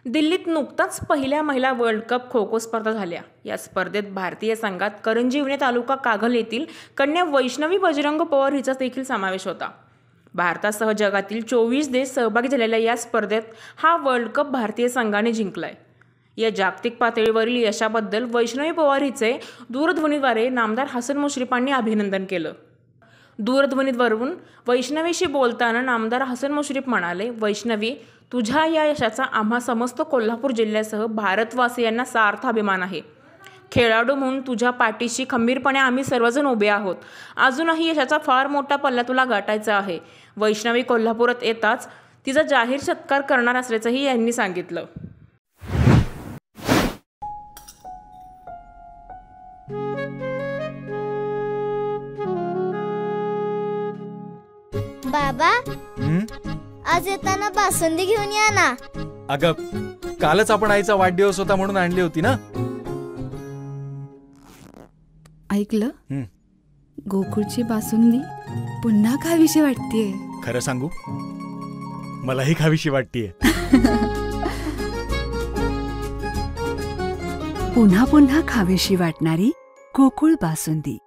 दिल्लीत नुकताच पहिल्या महिला वर्ल्ड कप खो खो स्पर्धा झाल्या। या स्पर्धेत भारतीय संघात करंजीवणे तालुका कागल येथील कन्या वैष्णवी बजरंग पवार हिचा देखील समावेश होता। भारतासह जगातील 24 देश सहभागी झालेल्या या स्पर्धेत हा वर्ल्ड कप भारतीय संघाने जिंकलाय। या जागतिक पातळीवरील यशाबद्दल वैष्णवी पवार हिचे दूरध्वनीद्वारे नामदार हसन मुश्रीफांनी अभिनंदन केलं। दूरध्वनीवरून वैष्णवीशी बोलताना नामदार हसन मुश्रीफ म्हणाले, वैष्णवी, तुझ्या या यशाचा आम्हा समस्त कोल्हापूर जिल्ह्यासह भारतवासियांना सार्थ अभिमान आहे। खेळाडू म्हणून तुझ्या पाठीशी खंबीरपणे आम्ही सर्वजण उभे आहोत। अजूनही यशाचा फार मोठा पल्ला तुला गाठायचा आहे। वैष्णवी कोल्हापुरात येताच तिचा जाहीर सत्कार करणार असल्याचंही यांनी सांगितलं। बाबा, आज येताना बासुंदी घेऊन या ना। अगं, कालच आपण आईचा वाढदिवस होता म्हणून आणली होती ना। ऐकलं, गोकुळची बासुंदी पुन्हा खावीशी वाटतेय। खरं सांगू, मलाही खावीशी वाटतेय। पुन्हा पुन्हा खावीशी वाटणारी गोकुळ बासुंदी।